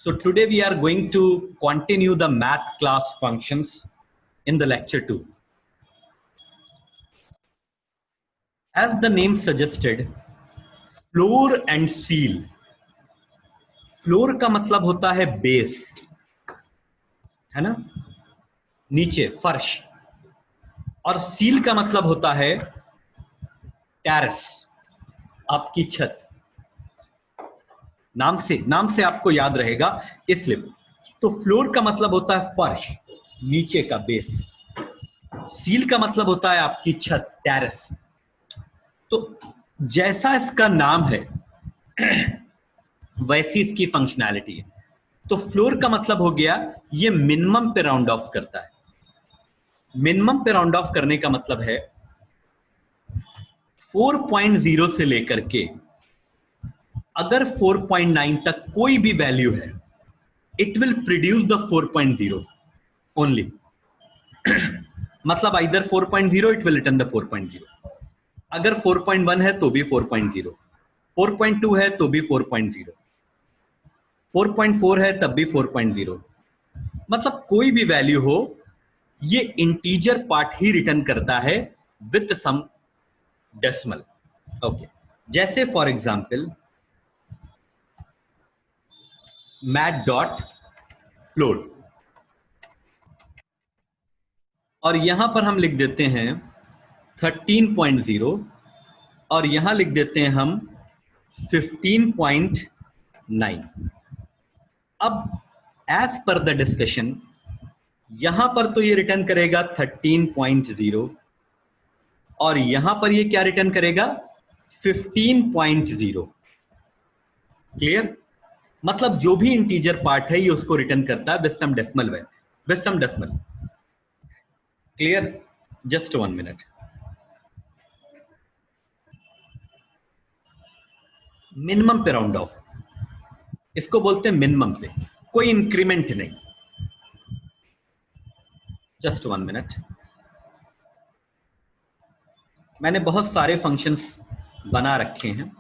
So today we are going to continue the math class functions in the lecture 2. As the name suggested, floor and seal. Floor का मतलब होता है base, है ना, नीचे फर्श, और सील का मतलब होता है टेरेस, आपकी छत। नाम से आपको याद रहेगा इसलिए। तो फ्लोर का मतलब होता है फर्श, नीचे का बेस। सील का मतलब होता है आपकी छत, टेरेस। तो जैसा इसका नाम है वैसी इसकी फंक्शनैलिटी है। तो फ्लोर का मतलब हो गया ये मिनिमम पे राउंड ऑफ करता है। मिनिमम पे राउंड ऑफ करने का मतलब है 4.0 से लेकर के अगर 4.9 तक कोई भी वैल्यू है, it will produce the 4.0 only. मतलब either 4.0 it will return the 4.0, अगर 4.1 है तो भी 4.0, 4.2 है तो भी 4.0, 4.4 है तब भी 4.0। मतलब कोई भी वैल्यू हो, ये इंटीजर पार्ट ही रिटर्न करता है विथ सम डेसिमल। ओके, जैसे for example math dot floor, और यहां पर हम लिख देते हैं 13.0 और यहां लिख देते हैं हम 15.9। अब एज पर द डिस्कशन यहां पर तो ये रिटर्न करेगा 13.0 और यहां पर ये क्या रिटर्न करेगा 15.0। क्लियर? मतलब जो भी इंटीजर पार्ट है ये उसको रिटर्न करता है with some decimal value, with some decimal. Clear? Just 1 minute. Minimum पे राउंड ऑफ, इसको बोलते हैं मिनिमम पे, कोई इंक्रीमेंट नहीं। Just 1 minute. मैंने बहुत सारे फंक्शंस बना रखे हैं।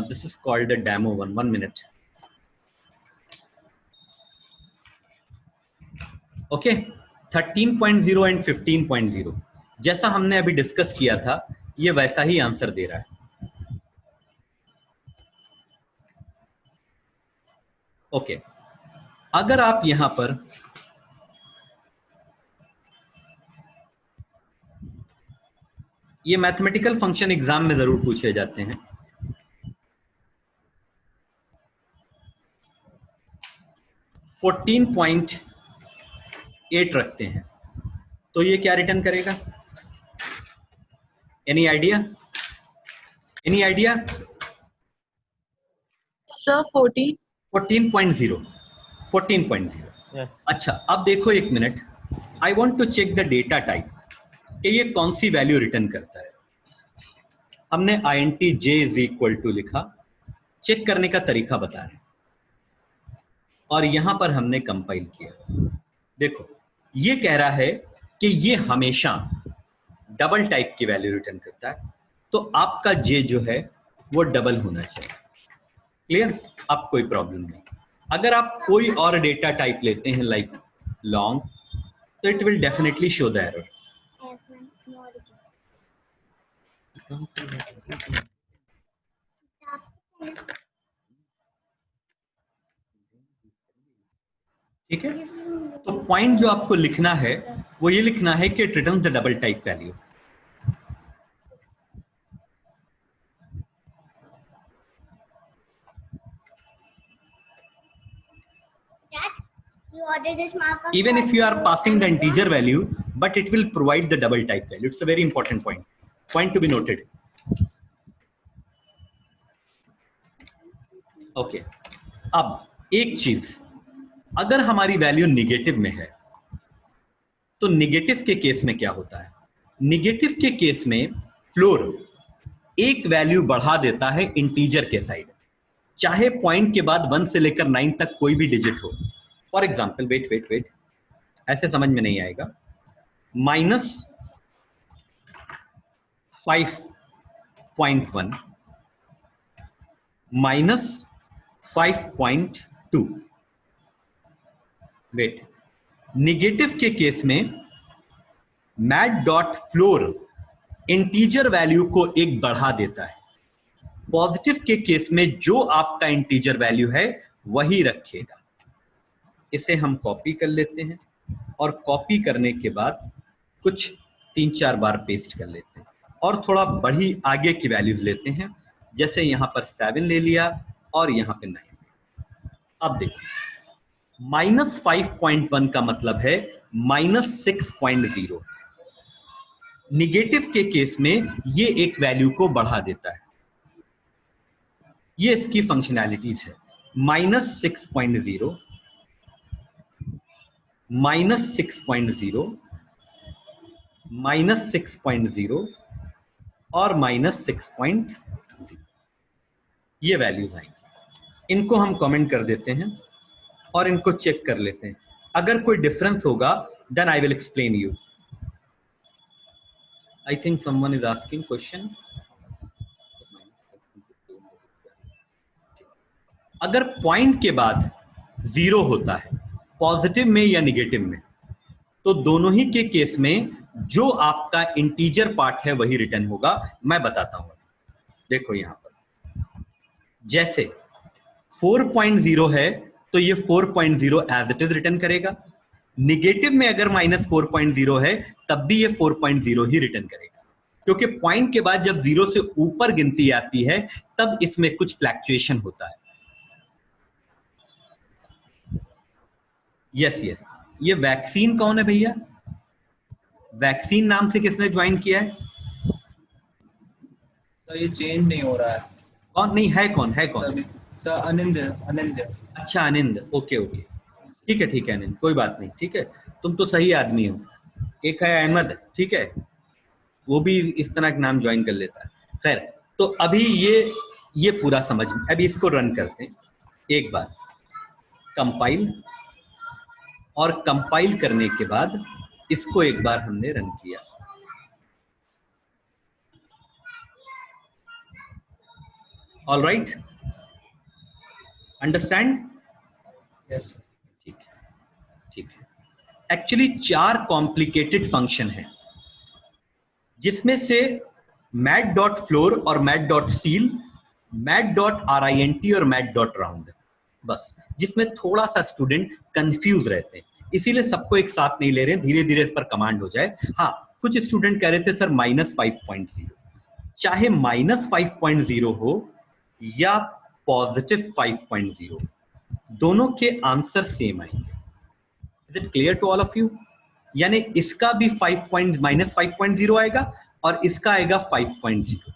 This is called a demo 1 minute. Okay, 13.0 and 15.0 जैसा हमने अभी डिस्कस किया था, ये वैसा ही आंसर दे रहा है। ओके, अगर आप यहां पर ये मैथमेटिकल फंक्शन एग्जाम में जरूर पूछे जाते हैं। 14.8 रखते हैं तो ये क्या रिटर्न करेगा? Any idea? Any idea? Sir 14.0। 14.0। अच्छा, अब देखो एक minute, I want to check the data type कि ये कौन सी वैल्यू रिटर्न करता है। हमने int j is equal to लिखा, चेक करने का तरीका बता रहे हैं, और यहां पर हमने कंपाइल किया। देखो ये कह रहा है कि ये हमेशा डबल टाइप की वैल्यू रिटर्न करता है, तो आपका j जो है वो डबल होना चाहिए। क्लियर? अब कोई प्रॉब्लम नहीं। अगर आप कोई और डेटा टाइप लेते हैं लाइक लॉन्ग, तो it will definitely show the error. ठीक है, तो पॉइंट जो आपको लिखना है वो ये लिखना है कि it returns the double type value. Even if you are passing the integer value, but it will provide the double type value. It's a very important point. Point to be noted. Okay. अब एक चीज, अगर हमारी value negative में है तो negative के case में क्या होता है? निगेटिव के केस में फ्लोर एक वैल्यू बढ़ा देता है इंटीजर के साइड, चाहे पॉइंट के बाद 1 से लेकर 9 तक कोई भी डिजिट हो। फॉर एग्जाम्पल, वेट, ऐसे समझ में नहीं आएगा। -5.1 -5.2, वेट, निगेटिव के केस में math dot floor integer value को एक बढ़ा देता है, पॉजिटिव के केस में जो आपका इंटीजर वैल्यू है वही रखेगा। इसे हम कॉपी कर लेते हैं और कॉपी करने के बाद कुछ 3-4 बार पेस्ट कर लेते हैं और थोड़ा बड़ी आगे की वैल्यूज लेते हैं, जैसे यहां पर 7 ले लिया और यहां पे 9। अब देखो -5.1 का मतलब है -6.0। निगेटिव के केस में ये एक वैल्यू को बढ़ा देता है, ये इसकी फंक्शनैलिटीज है। -6.0, -6.0, -6.0 और -6.0, ये वैल्यूज आएंगी। इनको हम कमेंट कर देते हैं और इनको चेक कर लेते हैं। अगर कोई डिफरेंस होगा then I will explain you. I think someone is asking question. अगर पॉइंट के बाद 0 होता है पॉजिटिव में या निगेटिव में, तो दोनों ही के केस में जो आपका इंटीजर पार्ट है वही रिटर्न होगा। मैं बताता हूं, देखो यहां पर जैसे 4.0 है तो ये 4.0 एज इट इज रिटर्न करेगा। निगेटिव में अगर -4.0 है तब भी ये 4.0 ही रिटर्न करेगा, क्योंकि पॉइंट के बाद जब 0 से ऊपर गिनती आती है तब इसमें कुछ फ्लैक्चुएशन होता है। यस यस, ये वैक्सीन कौन है भैया? वैक्सीन नाम से किसने ज्वाइन किया है? सर ये चेंज नहीं हो रहा है। कौन नहीं है? कौन है? कौन? सर अनिंद। अनिंद। अच्छा अनिंद, ओके ओके, ठीक है अनिंद, कोई बात नहीं, ठीक है, तुम तो सही आदमी हो। एक है अहमद, ठीक है, वो भी इस तरह का नाम ज्वाइन कर लेता है। खैर, तो अभी ये पूरा समझ, अभी इसको रन करते हैं एक बार, कंपाइल, और कंपाइल करने के बाद इसको एक बार हमने रन किया। All right, understand? यस। ठीक है। एक्चुअली 4 कॉम्प्लिकेटेड फंक्शन है, जिसमें से मैट डॉट फ्लोर और math dot seal, math dot RINT और मैट डॉट राउंड, बस जिसमें थोड़ा सा स्टूडेंट कंफ्यूज रहते हैं, इसीलिए सबको एक साथ नहीं ले रहे हैं, धीरे धीरे इस पर कमांड हो जाए। हाँ, कुछ स्टूडेंट कह रहे थे सर -5.0, चाहे -5.0 हो या +5.0, दोनों के आंसर सेम आएंगे। Is it clear to all of you? यानी इसका भी -5.0 आएगा और इसका आएगा 5.0।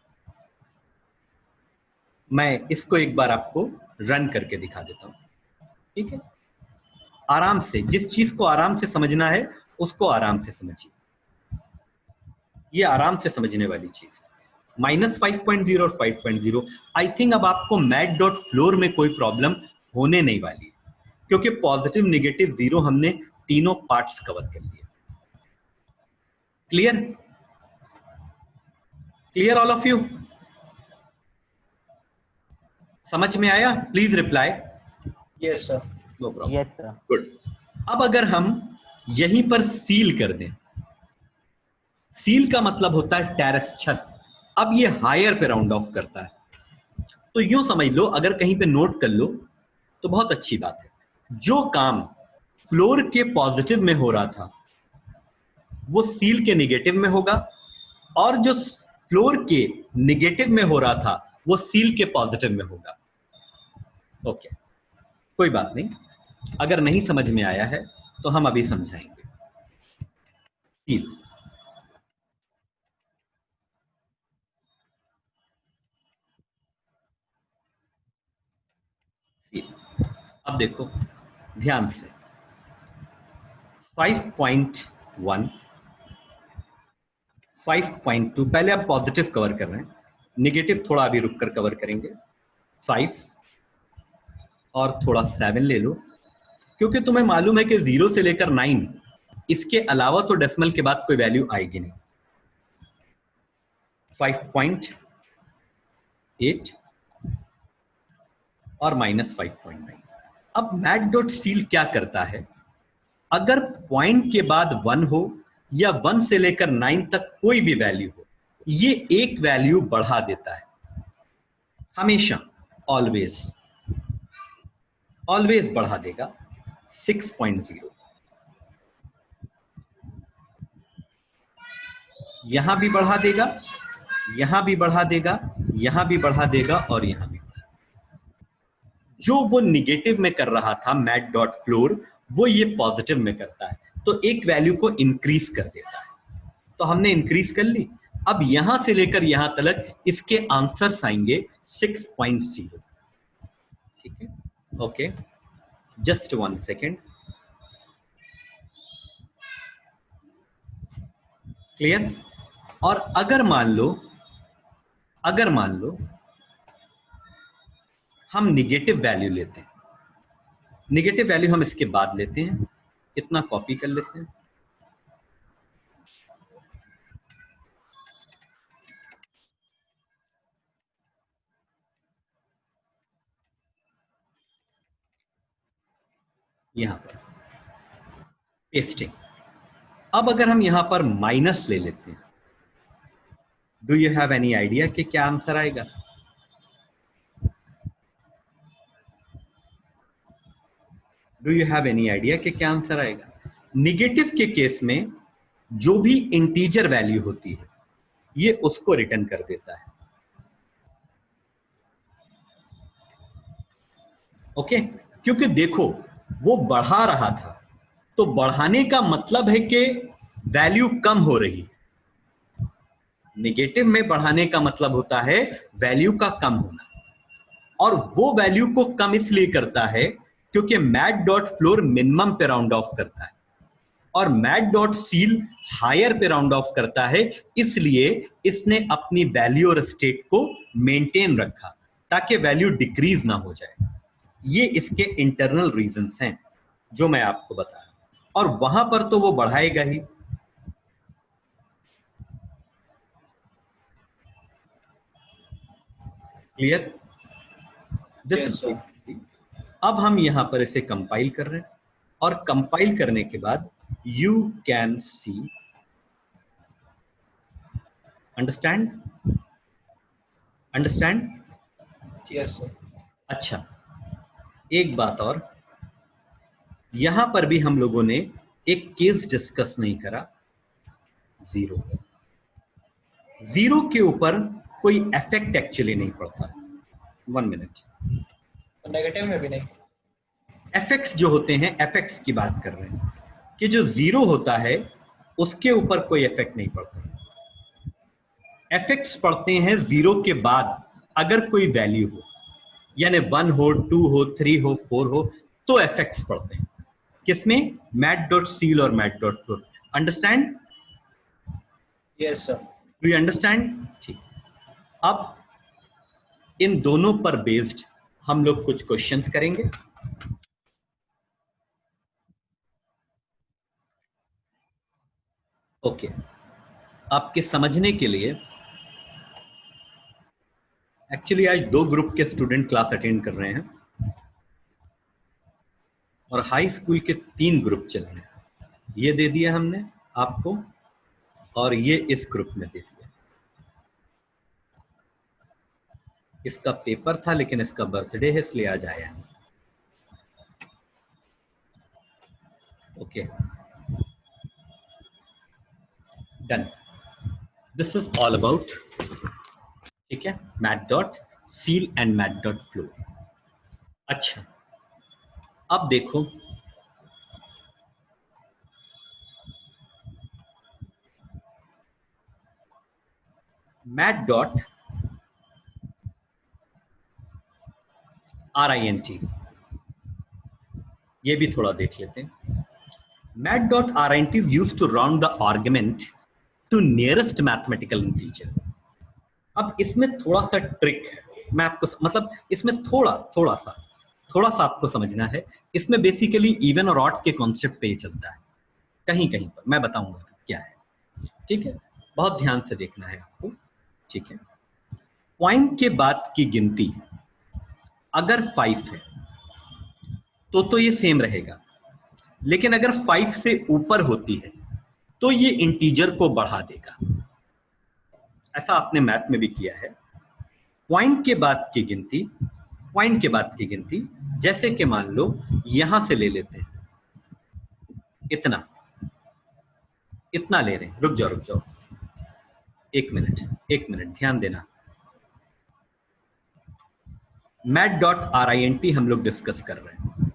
मैं इसको एक बार आपको रन करके दिखा देता हूं, ठीक है? आराम से, जिस चीज को आराम से समझना है उसको आराम से समझिए, ये आराम से समझने वाली चीज है। -5.0 और 5.0, आई थिंक अब आपको मैट डॉट फ्लोर में कोई प्रॉब्लम होने नहीं वाली है, क्योंकि पॉजिटिव, नेगेटिव, 0 हमने तीनों पार्ट्स कवर कर लिए। Clear? Clear all of you? समझ में आया? Please reply. Yes sir. No problem. Yes sir. Good. अब अगर हम यहीं पर सील कर दें, सील का मतलब होता है टेरेस, छत। अब ये हायर पे राउंड ऑफ करता है, तो यूं समझ लो, अगर कहीं पे नोट कर लो तो बहुत अच्छी बात है, जो काम फ्लोर के पॉजिटिव में हो रहा था वो सील के निगेटिव में होगा, और जो फ्लोर के निगेटिव में हो रहा था वो सील के पॉजिटिव में होगा। ओके, कोई बात नहीं, अगर नहीं समझ में आया है तो हम अभी समझाएंगे। सील, सील, अब देखो ध्यान से, 5.1, 5.2, पहले आप पॉजिटिव कवर कर रहे हैं, निगेटिव थोड़ा अभी रुक कर कवर करेंगे। 5 और थोड़ा 7 ले लो, क्योंकि तुम्हें मालूम है कि 0 से लेकर 9 इसके अलावा तो डेसिमल के बाद कोई वैल्यू आएगी नहीं। 5.8 और -5.9। अब मैट डॉट सील क्या करता है, अगर पॉइंट के बाद 1 हो या 1 से लेकर 9 तक कोई भी वैल्यू हो, ये एक वैल्यू बढ़ा देता है हमेशा, ऑलवेज ऑलवेज बढ़ा देगा 6.0। यहां भी बढ़ा देगा, यहां भी बढ़ा देगा, यहां भी बढ़ा देगा और यहां भी। जो वो निगेटिव में कर रहा था मैट डॉट फ्लोर, वो ये पॉजिटिव में करता है, तो एक वैल्यू को इंक्रीज कर देता है। तो हमने इंक्रीज कर ली। अब यहां से लेकर यहां तक इसके आंसर्स आएंगे 6.0। ठीक है, ओके, जस्ट 1 सेकेंड। क्लियर? और अगर मान लो हम निगेटिव वैल्यू लेते हैं, निगेटिव वैल्यू हम इसके बाद लेते हैं, इतना कॉपी कर लेते हैं। यहां पर पेस्टिंग। अब अगर हम यहां पर माइनस ले लेते हैं, do you have any idea कि क्या आंसर आएगा? Do you have any idea कि क्या आंसर आएगा? निगेटिव के केस में जो भी इंटीजर वैल्यू होती है ये उसको रिटर्न कर देता है। ओके, क्योंकि देखो वो बढ़ा रहा था, तो बढ़ाने का मतलब है कि वैल्यू कम हो रही। निगेटिव में बढ़ाने का मतलब होता है वैल्यू का कम होना, और वो वैल्यू को कम इसलिए करता है क्योंकि मैट डॉट फ्लोर मिनिमम पे राउंड ऑफ करता है और मैट डॉट सील हायर पे राउंड ऑफ करता है, इसलिए इसने अपनी वैल्यू और स्टेट को मेंटेन रखा ताकि वैल्यू डिक्रीज ना हो जाए। ये इसके इंटरनल रीजंस हैं जो मैं आपको बता रहा हूं, और वहां पर तो वो बढ़ाएगा ही। क्लियर? Yes, sir. अब हम यहां पर इसे कंपाइल कर रहे हैं, और कंपाइल करने के बाद you can see, understand? Yes, sir. अच्छा, एक बात और, यहां पर भी हम लोगों ने एक केस डिस्कस नहीं करा, जीरो के ऊपर कोई इफेक्ट एक्चुअली नहीं पड़ता। 1 मिनट। नेगेटिव में भी नहीं। एफेक्ट्स जो होते हैं, एफेक्ट्स की बात कर रहे हैं कि जो जीरो होता है उसके ऊपर कोई इफेक्ट नहीं पड़ता। इफेक्ट्स पड़ते हैं जीरो के बाद, अगर कोई वैल्यू हो, यानी 1 हो, 2 हो, 3 हो, 4 हो, तो इफेक्ट्स पड़ते हैं। किसमें? मैट डॉट सील और math dot floor. Understand? Yes, sir. Do you understand? ठीक। अब इन दोनों पर बेस्ड हम लोग कुछ क्वेश्चंस करेंगे। ओके, आपके समझने के लिए एक्चुअली आज 2 ग्रुप के स्टूडेंट क्लास अटेंड कर रहे हैं और हाई स्कूल के 3 ग्रुप चल रहे हैं। ये दे दिया हमने आपको और ये इस ग्रुप में दे दिया। इसका पेपर था लेकिन इसका बर्थडे है इसलिए आज आया नहीं। Okay, done. This is all about, ठीक है, math dot seal and math dot flow. अच्छा, अब देखो मैट डॉट RINT, ये भी थोड़ा देख लेते हैं। Math dot RINT is used to round the argument to nearest mathematical integer। अब इसमें थोड़ा सा ट्रिक है, मैं आपको मतलब इसमें थोड़ा सा आपको समझना है। इसमें बेसिकली इवन और ऑड के कॉन्सेप्ट पे ही चलता है, कहीं कहीं पर मैं बताऊंगा क्या है। ठीक है, बहुत ध्यान से देखना है आपको। ठीक है, पॉइंट के बाद की गिनती अगर 5 है तो ये सेम रहेगा, लेकिन अगर 5 से ऊपर होती है तो ये इंटीजर को बढ़ा देगा। ऐसा आपने मैथ में भी किया है। पॉइंट के बाद की गिनती, पॉइंट के बाद की गिनती, जैसे कि मान लो यहां से ले लेते हैं, इतना इतना ले रहे हैं। रुक जाओ, एक मिनट ध्यान देना। math.rint हम लोग डिस्कस कर रहे हैं।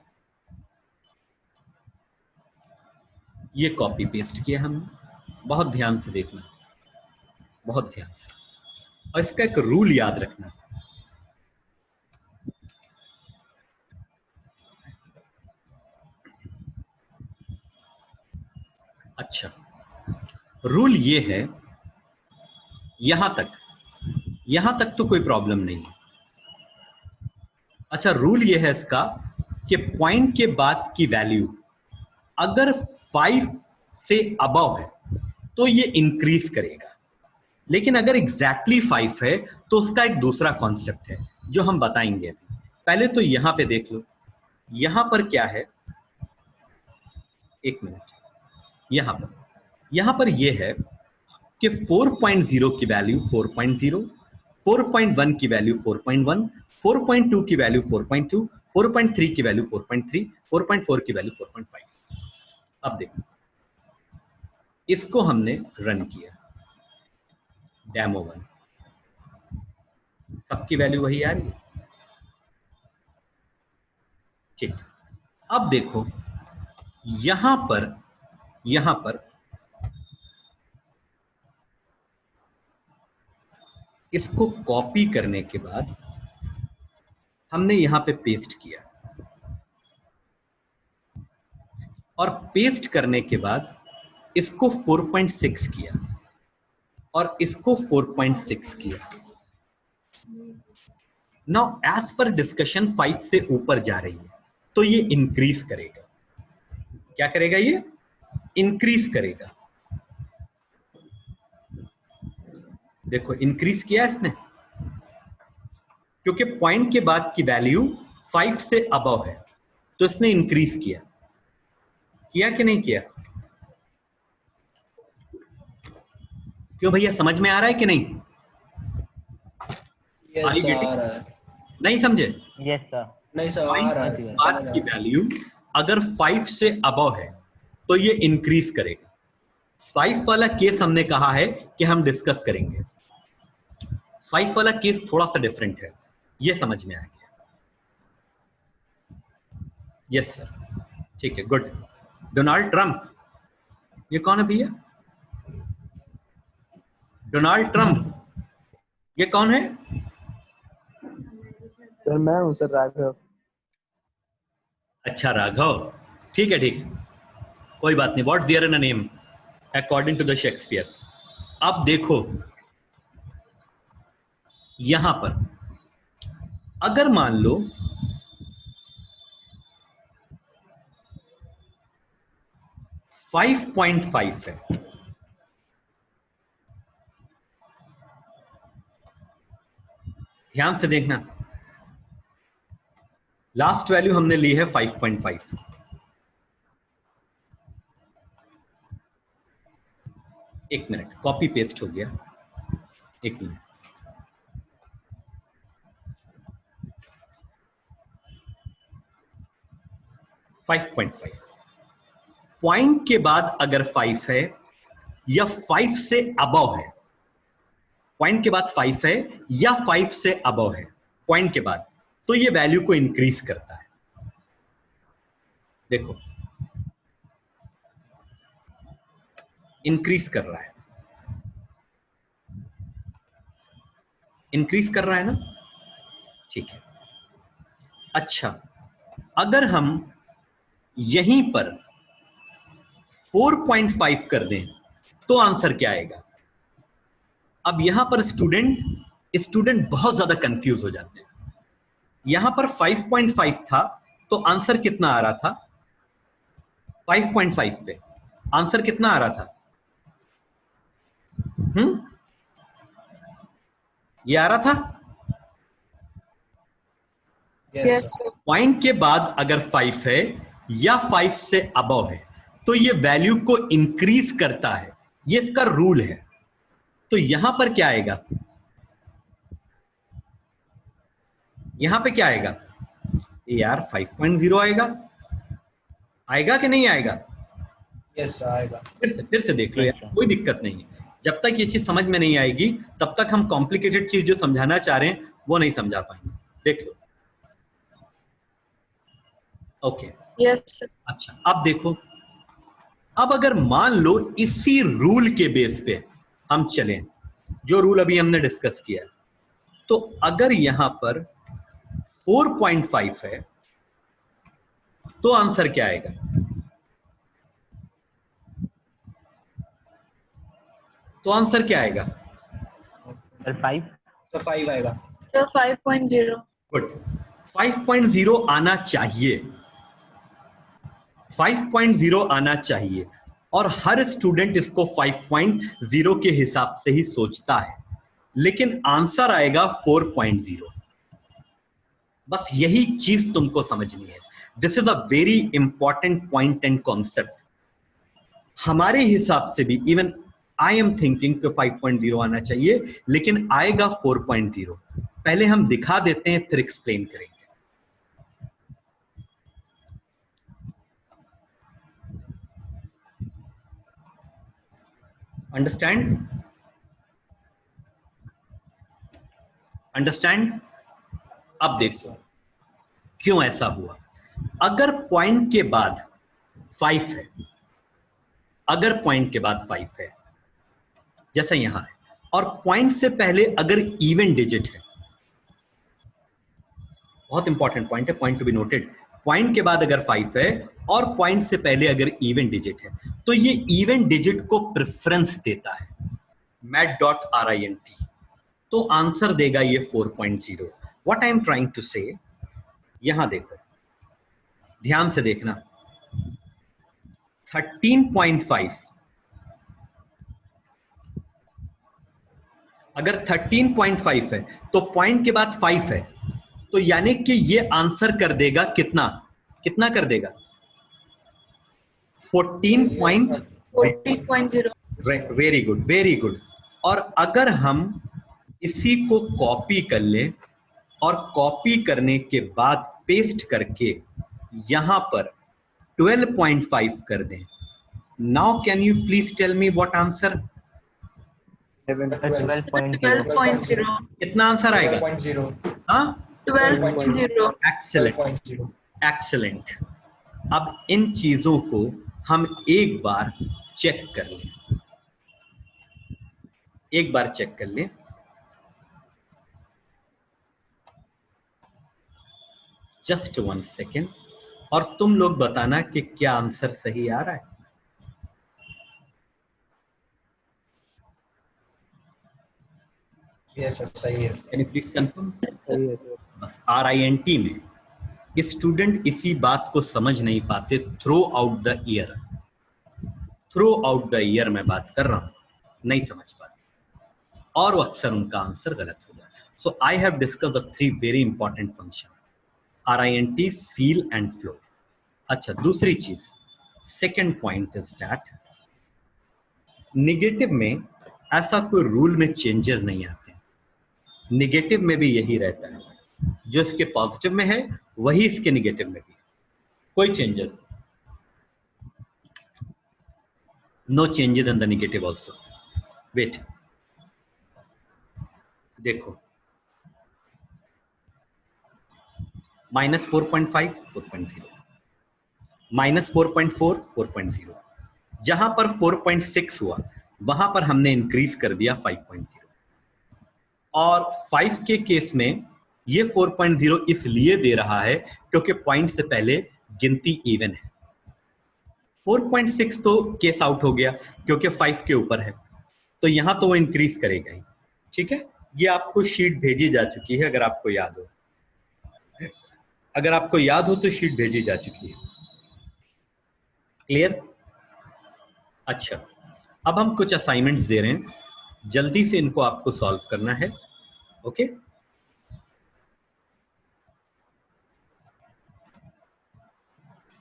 ये कॉपी पेस्ट किया हमने, बहुत ध्यान से देखना, बहुत ध्यान से, और इसका एक रूल याद रखना। अच्छा, रूल ये है, यहां तक तो कोई प्रॉब्लम नहीं है। अच्छा, रूल ये है इसका कि पॉइंट के बाद की वैल्यू अगर 5 से अबव है तो ये इंक्रीज करेगा, लेकिन अगर एग्जैक्टली 5 है तो उसका एक दूसरा कॉन्सेप्ट है जो हम बताएंगे अभी। पहले तो यहां पे देख लो, यहां पर क्या है, एक मिनट, यहां पर ये है कि 4.0 की वैल्यू 4.0, 4.1 की वैल्यू 4.1, 4.2 की वैल्यू 4.2, 4.3 की वैल्यू 4.3, 4.4 की वैल्यू 4.5। अब देखो, इसको हमने रन किया, डेमो 1, सबकी वैल्यू वही आ रही है। ठीक, अब देखो यहां पर इसको कॉपी करने के बाद हमने यहां पे पेस्ट किया, और पेस्ट करने के बाद इसको 4.6 किया और इसको 4.6 किया। नाउ एज पर डिस्कशन 5 से ऊपर जा रही है तो ये इंक्रीज करेगा। क्या करेगा? ये इंक्रीज करेगा। देखो इंक्रीज किया इसने, क्योंकि पॉइंट के बाद की वैल्यू 5 से अबव है तो इसने इंक्रीज किया कि नहीं किया? क्यों भैया, समझ में आ रहा है कि नहीं? यस सर, आ रहा है। नहीं समझे? Yes sir. नहीं सर, आ रहा है। बाद की वैल्यू अगर 5 से अबव है तो ये इंक्रीज करेगा। 5 वाला केस हमने कहा है कि हम डिस्कस करेंगे। 5 वाला केस थोड़ा सा डिफरेंट है, ये समझ में आ गया? यस सर, ठीक है, गुड। डोनाल्ड ट्रंप, ये कौन है भैया? डोनाल्ड ट्रंप, ये कौन है? सर मैं हूँ सर, राघव। अच्छा राघव, ठीक है ठीक है, कोई बात नहीं। What there in a name according to the Shakespeare. अब देखो यहां पर अगर मान लो 5.5 है, ध्यान से देखना, लास्ट वैल्यू हमने ली है 5.5। एक मिनट, कॉपी पेस्ट हो गया, एक मिनट। पॉइंट के बाद अगर 5 है या 5 से अबव है, पॉइंट के बाद 5 है या 5 से अबव है पॉइंट के बाद, तो ये वैल्यू को इंक्रीज करता है। देखो इंक्रीज कर रहा है, इंक्रीज कर रहा है ना, ठीक है। अच्छा, अगर हम यहीं पर 4.5 कर दें तो आंसर क्या आएगा? अब यहां पर स्टूडेंट बहुत ज्यादा कंफ्यूज हो जाते हैं। यहां पर 5.5 था तो आंसर कितना आ रहा था? 5.5 पे आंसर कितना आ रहा था? ये आ रहा था। Yes sir. पॉइंट के बाद अगर 5 है या 5 से अबव है तो ये वैल्यू को इंक्रीज करता है, ये इसका रूल है। तो यहां पर क्या आएगा, यहां पे क्या आएगा यार 5.0 आएगा, आएगा कि नहीं आएगा? यस आएगा। फिर से देख लो यार, कोई दिक्कत नहीं है। जब तक ये चीज समझ में नहीं आएगी तब तक हम कॉम्प्लिकेटेड चीज जो समझाना चाह रहे हैं वो नहीं समझा पाएंगे। देख लो। Okay yes. अच्छा अब देखो, अब अगर मान लो इसी रूल के बेस पे हम चलें, जो रूल अभी हमने डिस्कस किया है, तो अगर यहां पर 4.5 है तो आंसर क्या आएगा? तो आंसर क्या आएगा? 5। तो 5 आएगा। तो 5.0। गुड, 5.0 आना चाहिए, 5.0 आना चाहिए, और हर स्टूडेंट इसको 5.0 के हिसाब से ही सोचता है, लेकिन आंसर आएगा 4.0। बस यही चीज तुमको समझनी है। This is a very important point and concept. हमारे हिसाब से भी इवन आई एम थिंकिंग कि 5.0 आना चाहिए, लेकिन आएगा 4.0। पहले हम दिखा देते हैं फिर एक्सप्लेन करेंगे। अंडरस्टैंड? अंडरस्टैंड? अब देखो क्यों ऐसा हुआ। अगर पॉइंट के बाद 5 है, अगर पॉइंट के बाद 5 है जैसा यहां है, और पॉइंट से पहले अगर इवन डिजिट है, बहुत इंपॉर्टेंट पॉइंट है, point to be noted, point के बाद अगर 5 है और पॉइंट से पहले अगर इवन डिजिट है, तो ये इवन डिजिट को प्रेफरेंस देता है, mat.rint, तो आंसर देगा ये 4.0। What I am trying to say, यहां देखो, ध्यान से देखना, 13.5 अगर 13.5 है तो पॉइंट के बाद 5 है, तो यानी कि ये आंसर कर देगा कितना, कितना कर देगा? 14.0। 14.0। Very good, very good. और अगर हम इसी को कॉपी कर लें और कॉपी करने के बाद पेस्ट करके यहां पर 12.5 कर दें, now can you please tell me what answer? 12.0। कितना आंसर आएगा? 12.0। हाँ, 12.0। एक्सेलेंट, 12.0। एक्सेलेंट। अब इन चीजों को हम एक बार चेक कर लें, एक बार चेक कर लें। जस्ट 1 सेकेंड, और तुम लोग बताना कि क्या आंसर सही आ रहा है। यस सही है। Can you please confirm? सही है सर। बस RINT में स्टूडेंट इसी बात को समझ नहीं पाते through out the year, through out the year मैं बात कर रहा हूं, नहीं समझ पाते और अक्सर उनका आंसर गलत हो जाता है। So I have discuss the 3 very important function, RINT, ceil and floor. अच्छा, दूसरी चीज, second point is that negative में ऐसा कोई रूल में चेंजेस नहीं आते, निगेटिव में भी यही रहता है, जो इसके पॉजिटिव में है वही इसके निगेटिव में भी है, कोई changes, no changes in the negative also. Wait, देखो, -4.5 4.0, -4.4 4.0, जहां पर 4.6 हुआ वहां पर हमने इंक्रीज कर दिया 5.0, और 5 के केस में ये 4.0 इसलिए दे रहा है क्योंकि पॉइंट से पहले गिनती इवन है। 4.6 तो केस आउट हो गया क्योंकि 5 के ऊपर है, तो यहां तो वो इंक्रीज करेगा ही। ठीक है, ये आपको शीट भेजी जा चुकी है, अगर आपको याद हो, अगर आपको याद हो तो शीट भेजी जा चुकी है। क्लियर? अच्छा, अब हम कुछ असाइनमेंट्स दे रहे हैं, जल्दी से इनको आपको सॉल्व करना है। ओके,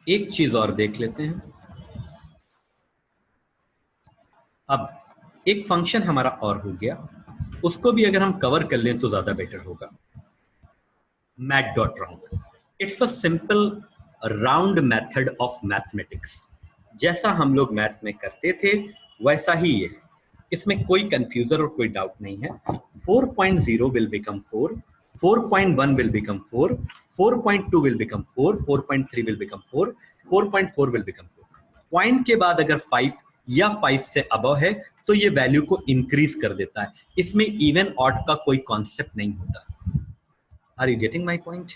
एक चीज और देख लेते हैं। अब एक फंक्शन हमारा और हो गया, उसको भी अगर हम कवर कर लें तो ज्यादा बेटर होगा। mat.round, it's a simple round method of mathematics. जैसा हम लोग मैथ में करते थे वैसा ही ये है, इसमें कोई कंफ्यूजन और कोई डाउट नहीं है। 4.0 will become 4, 4.1 will become 4, 4.2 will become 4, 4.3 will become 4, 4.4 will become 4। Point के बाद अगर 5 या 5 से अबव है तो ये वैल्यू को इंक्रीज कर देता है। इसमें इवन ऑड का कोई कॉन्सेप्ट नहीं होता। Are you getting my point?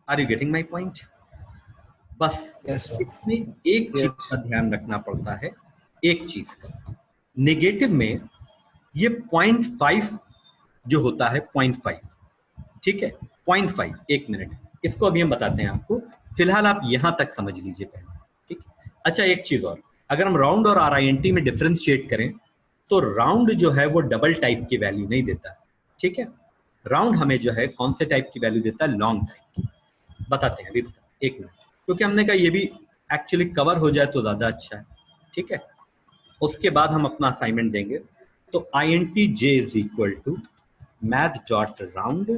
Are you getting my point? बस Yes, sir. इसमें एक चीज Yes. का ध्यान रखना पड़ता है, एक चीज का। नेगेटिव में ये 0.5 जो होता है 0.5, ठीक है, 0.5। एक मिनट, इसको अभी हम बताते हैं आपको, फिलहाल आप यहां तक समझ लीजिए पहले, ठीक। अच्छा एक चीज और, अगर हम राउंड और RINT में डिफरेंशिएट करें तो राउंड जो है वो डबल टाइप की वैल्यू नहीं देता है, ठीक है। राउंड हमें जो है कौन से टाइप की वैल्यू देता है? लॉन्ग टाइप की। बताते हैं, अभी बताते हैं, एक मिनट, क्योंकि हमने कहा ये भी एक्चुअली कवर हो जाए तो ज्यादा अच्छा है, ठीक है। उसके बाद हम अपना असाइनमेंट देंगे। तो INTJ is equal to math.round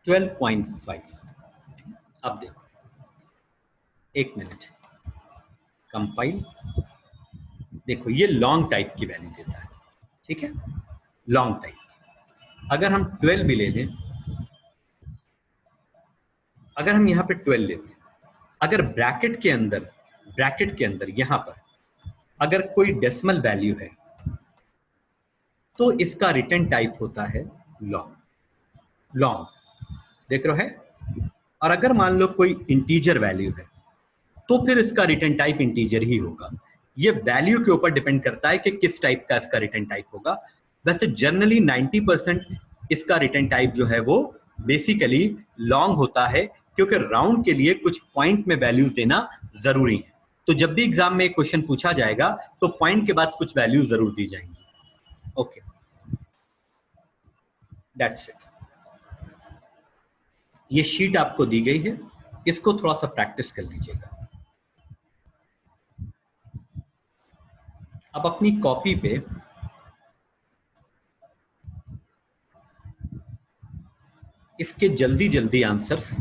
12.5। अब देखो, एक मिनट, कंपाइल, देखो ये लॉन्ग टाइप की वैल्यू देता है, ठीक है, लॉन्ग टाइप। अगर हम 12 भी ले लें, अगर हम यहाँ पे 12 लेते हैं, अगर ब्रैकेट के अंदर यहां पर अगर कोई डेसिमल वैल्यू है तो इसका रिटर्न टाइप होता है लॉन्ग। लॉन्ग देख रहे हो है। और अगर मान लो कोई इंटीजर वैल्यू है तो फिर इसका रिटर्न टाइप इंटीजर ही होगा। ये वैल्यू के ऊपर डिपेंड करता है कि किस टाइप का इसका रिटर्न टाइप होगा। वैसे जनरली 90% इसका रिटर्न टाइप जो है वो बेसिकली लॉन्ग होता है, क्योंकि राउंड के लिए कुछ पॉइंट में वैल्यूज देना जरूरी है। तो जब भी एग्जाम में क्वेश्चन पूछा जाएगा तो पॉइंट के बाद कुछ वैल्यू जरूर दी जाएंगी। Okay, that's it. ये शीट आपको दी गई है, इसको थोड़ा सा प्रैक्टिस कर लीजिएगा। अब अपनी कॉपी पे इसके जल्दी जल्दी आंसर्स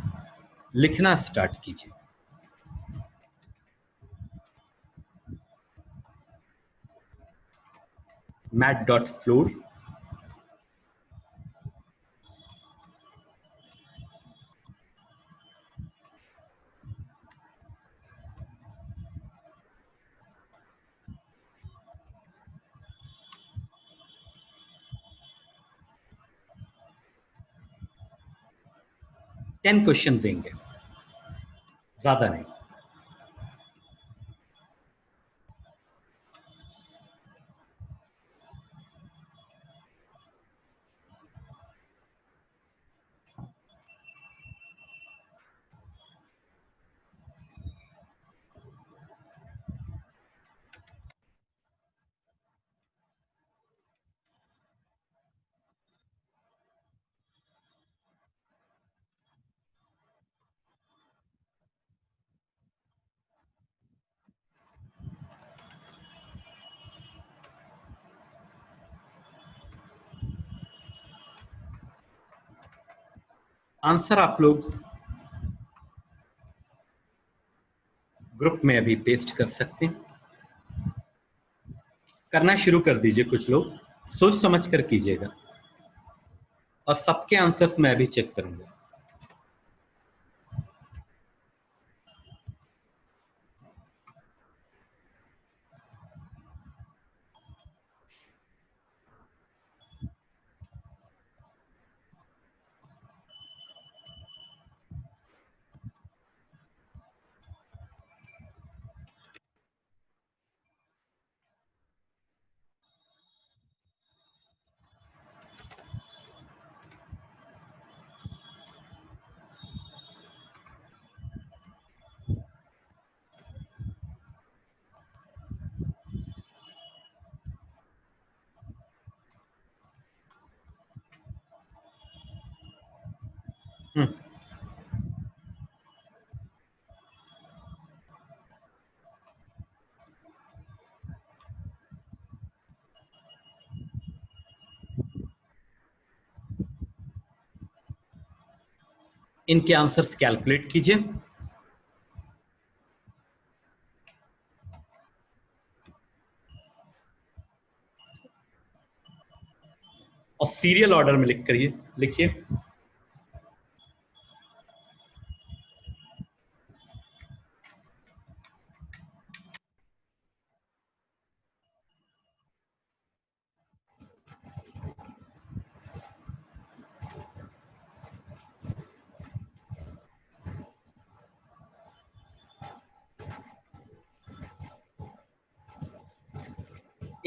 लिखना स्टार्ट कीजिए। mat.floor, टेन क्वेश्चन देंगे, ज्यादा नहीं। आंसर आप लोग ग्रुप में अभी पेस्ट कर सकते हैं। करना शुरू कर दीजिए, कुछ लोग सोच समझ कर कीजिएगा, और सबके आंसर्स मैं अभी चेक करूंगा। इनके आंसर्स कैलकुलेट कीजिए। और सीरियल ऑर्डर में लिखिए।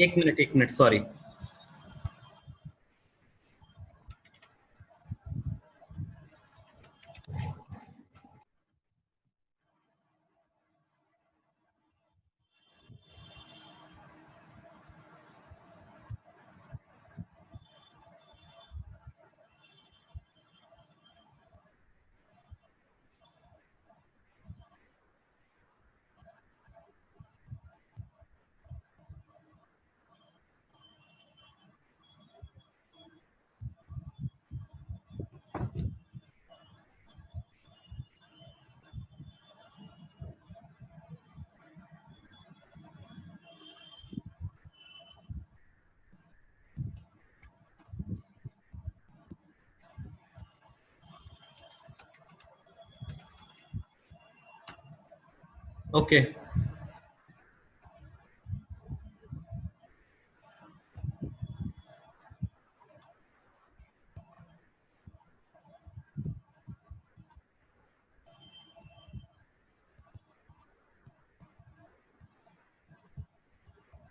एक minute sorry. Okay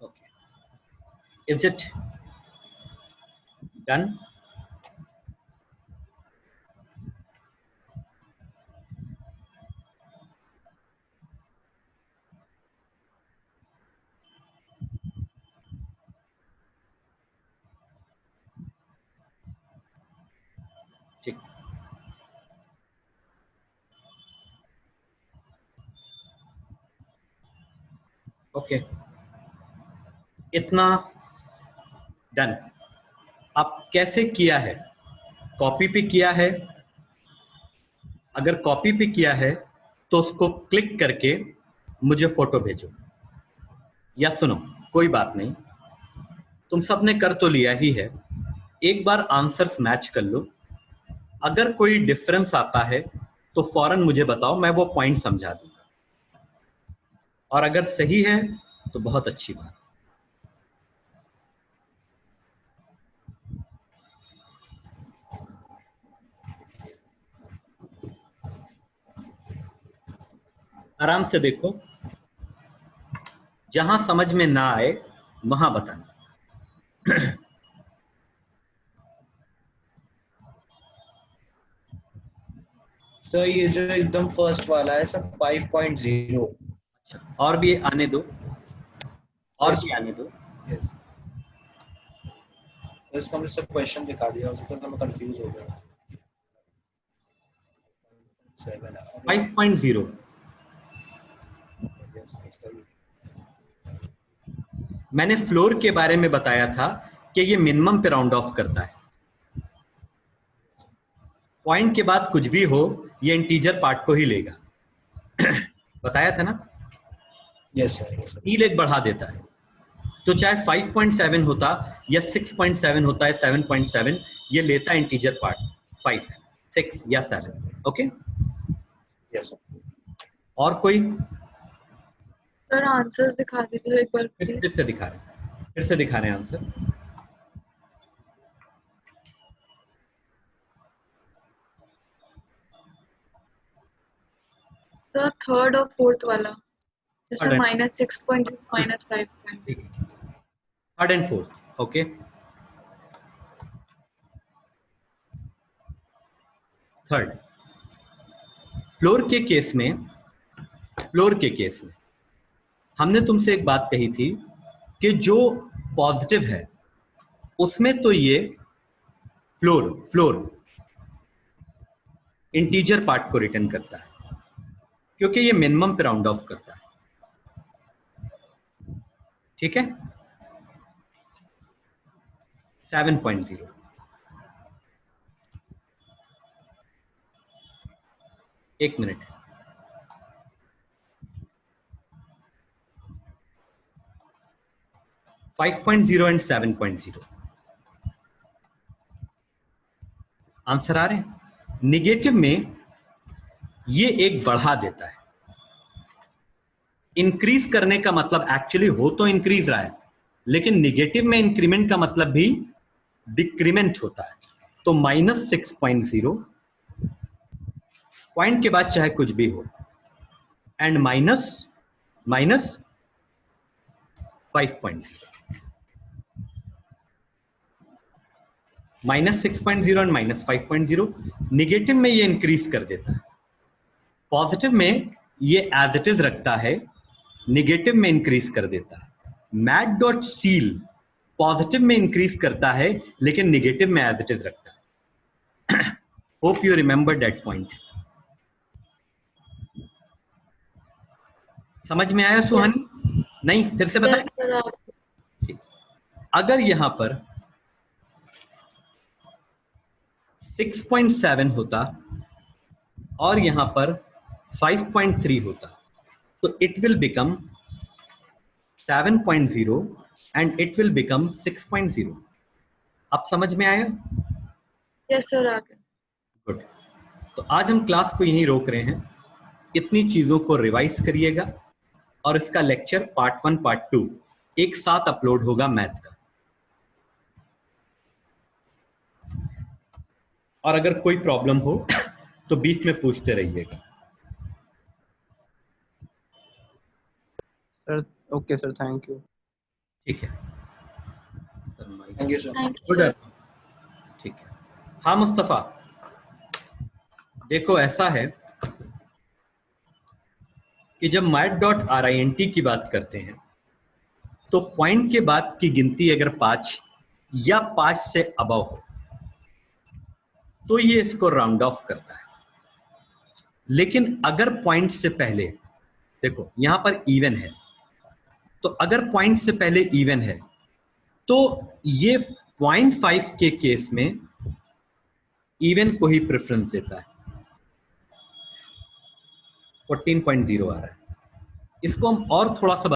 okay, is it done? ठीक, ओके, इतना डन। अब कैसे किया है? कॉपी पे किया है? अगर कॉपी पे किया है तो उसको क्लिक करके मुझे फोटो भेजो, या सुनो, कोई बात नहीं, तुम सबने कर तो लिया ही है, एक बार आंसर्स मैच कर लो। अगर कोई डिफरेंस आता है तो फौरन मुझे बताओ, मैं वो पॉइंट समझा दूंगा, और अगर सही है तो बहुत अच्छी बात। आराम से देखो, जहां समझ में ना आए वहां बताना। सर ये जो एकदम फर्स्ट वाला है सर 5.0। अच्छा, और भी आने दो, और भी आने दो। यस, तो इसका हमने सब क्वेश्चन दिखा दिया, उसको तो मैं कंफ्यूज हो गया। 5.0 मैंने फ्लोर के बारे में बताया था कि ये मिनिमम पे राउंड ऑफ करता है। पॉइंट के बाद कुछ भी हो, ये इंटीजर पार्ट को ही लेगा। बताया था ना? Yes sir. ई लेग बढ़ा देता है, तो चाहे 5.7 होता या 6.7 होता है 7.7, ये लेता है इंटीजर पार्ट 5, 6 या 7। Okay, yes sir. और कोई? सर आंसर्स दिखा दीजिए एक बार फिर प्लीज। से दिखा रहे हैं, फिर से दिखा रहे हैं आंसर। सर थर्ड और फोर्थ वाला, जिसमें Third -6.0 -5.0। Third and fourth, okay. Third, floor के केस में हमने तुमसे एक बात कही थी कि जो पॉजिटिव है उसमें तो ये फ्लोर इंटीजर पार्ट को रिटर्न करता है, क्योंकि ये मिनिमम पे राउंड ऑफ करता है। ठीक है, 7.0। एक मिनट, फाइव 5.0 एंड 7.0 आंसर आ रहे हैं। निगेटिव में ये एक बढ़ा देता है। इंक्रीज करने का मतलब एक्चुअली हो तो इंक्रीज रहा है, लेकिन निगेटिव में इंक्रीमेंट का मतलब भी डिक्रीमेंट होता है। तो -6.0 पॉइंट के बाद चाहे कुछ भी हो, एंड माइनस -5.0, -6.0 एंड -5.0। निगेटिव में ये इंक्रीज कर देता है, पॉजिटिव में ये एज इट इज रखता है, निगेटिव में इंक्रीज कर देता है। मैट डॉट सील पॉजिटिव में इंक्रीज करता है, लेकिन निगेटिव में एज इट इज रखता है। Hope you remember that point. समझ में आया सुहानी? नहीं, फिर से Yes, बताएं। sir, आगे। अगर यहां पर 6.7 होता और यहां पर 5.3 होता, तो it will become 7.0 and it will become 6.0। अब समझ में आया? Yes, sir, आगे। गुड। तो आज हम क्लास को यहीं रोक रहे हैं। इतनी चीजों को रिवाइज करिएगा और इसका लेक्चर पार्ट 1 पार्ट 2 एक साथ अपलोड होगा मैथ का। और अगर कोई प्रॉब्लम हो तो बीच में पूछते रहिएगा। Sir okay sir, thank you. ठीक है thank you sir. Thank you, good. sir. ठीक है। हाँ मुस्तफा, देखो ऐसा है कि जब मैट डॉट RINT की बात करते हैं तो पॉइंट के बाद की गिनती अगर 5 या 5 से अबव हो तो ये इसको राउंड ऑफ करता है। लेकिन अगर पॉइंट से पहले, देखो यहां पर इवन है, तो अगर पॉइंट से पहले इवन है तो ये 0.5 के केस में इवन को ही प्रेफरेंस देता है। 14.0 आ रहा है। इसको हम और थोड़ा सा